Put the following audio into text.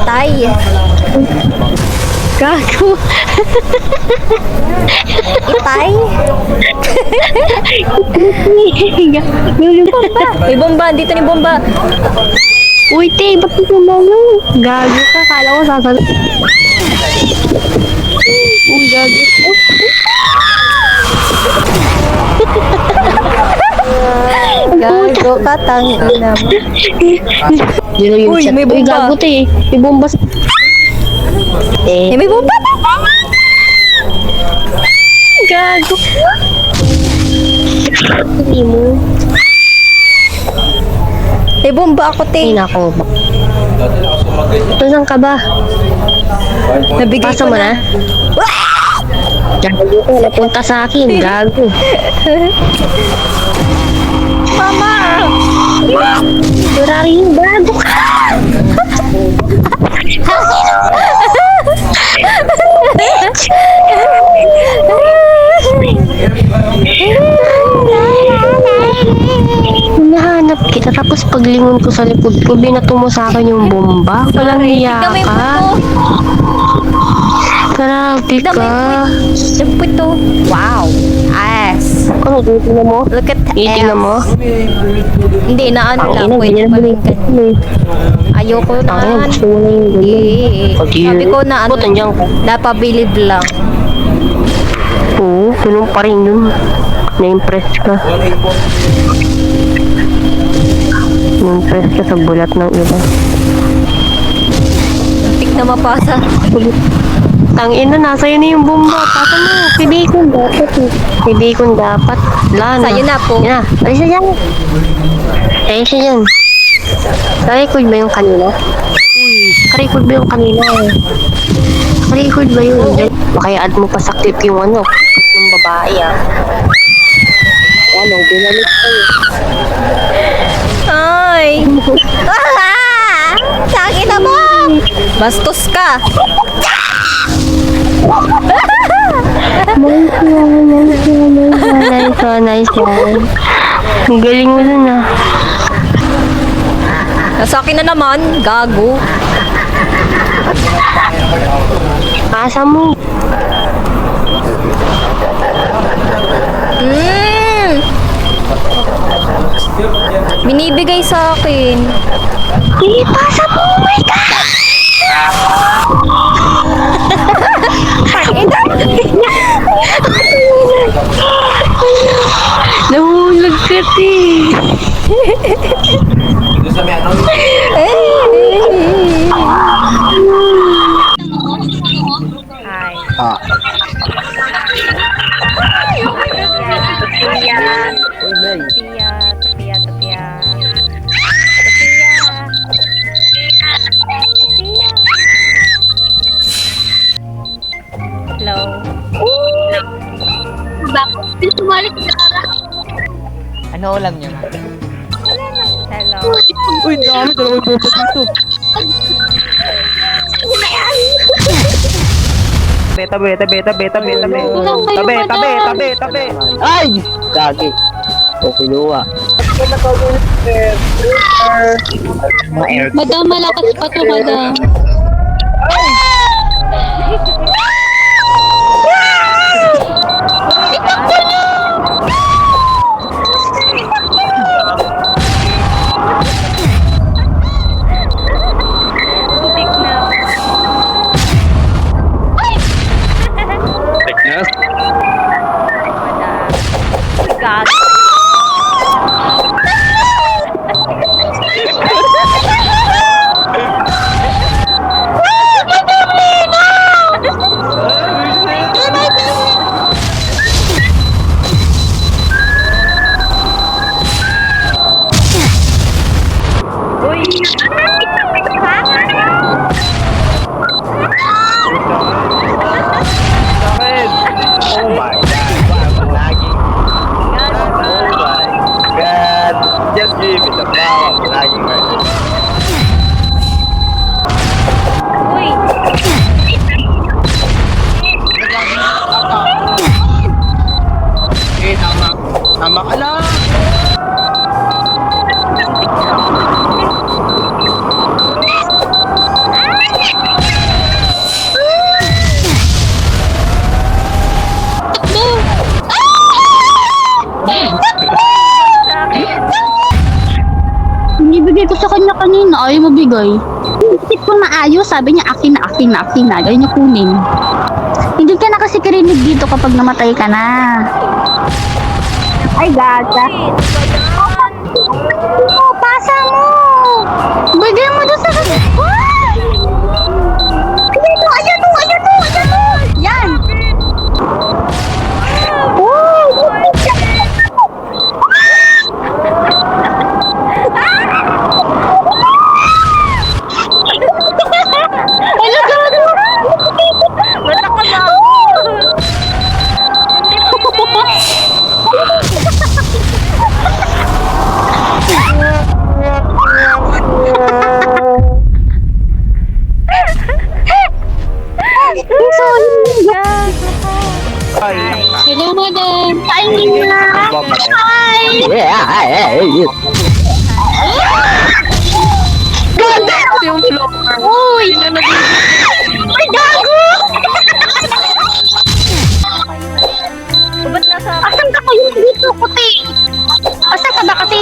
Patay. Gago. Itay. Yung bomba. May bomba. Dito ni bomba. Uy, te, ba't mo sumalo? Gago ka, kala ko sasalo. Uy, gago. Gago ka, tangina mo. Uy, may Uy, bomba. gago, te. May bomba sa... Eh, may bomba. Gago. Hindi mo. May bomba ako, Ay, te. nako. Saan ka ba? Nabigay Pasa ko mo na? Gago ka, napunta sa akin. Gago. Mama! Ferrari yung gago ka. Hinahanap kita tapos paglingon ko sa likod ko, binato mo sa akin yung bomba. Walang hiya Tignan mo yung ka. puto. Grabe Tignan mo ka. yung puto. Wow. Ass. Ano, titignan mo? Look at the Titignan mo? ass. Hindi, na ano lang. Ang Pwede ina, pa ganyan rin ganyan. Ayoko na. Ang ina, gusto mo na yung ganyan. Sabi ko na ano, Ba't nandiyan ka? napabilib lang. Oo, ganun pa rin yun. Na-impress ka. Na-impress ka sa bulat ng iba. Tik na mapasa. Tangina, nasa na yung bomba. Pasa mo. Pibikon dapat eh. Pibikon dapat. Wala na. Sa'yo na po. Yan na. Alis na dyan. Alis na dyan. Karikod ba yung kanina? Karikod ba yung kanina? Karikod ba yun? Maka-add mo pa sa clip yung ano. Ng babae ah. Ano, binalik ko eh. Ay! Ah! Sakit na mo! Bastos ka! Nice one. Ang galing mo dun ah. Sa akin na naman, gago. Asa mo. Binibigay sa akin. Pasa mo, oh my God! Nahulog ka, ti. Hi. Ah. Tupiya. Tupiya. Tupiya. Tupiya. Tupiya. Hello. Bakit sumalik ka? Ano ulam niyo? Hello. Uy, dami. Dalawang bomba dito. Tabi. Ay! Gagi. O, kinuha. Madam, malakas pa to, madam. Putik na. God. sa kanya kanina, ayaw mabigay. Isip ko maayos, sabi niya akin na, akin na, akin na. Ayaw niya kunin. Hindi ka na kasi kirinig dito kapag namatay ka na. Ay, gaga. Oh, pasa mo! Bigay mo doon sa... Ay! Ayan o, ayan o, ayan o, ayan o! Yan! Oh! Ano gago? Ba't ako na? Ay, Hello, madam. Kain na. Babae. Hi. Yung floor. Uy! Ay, gago! Ba't nasa... Asan ka kayo dito, kuti? Asan ka ba kasi?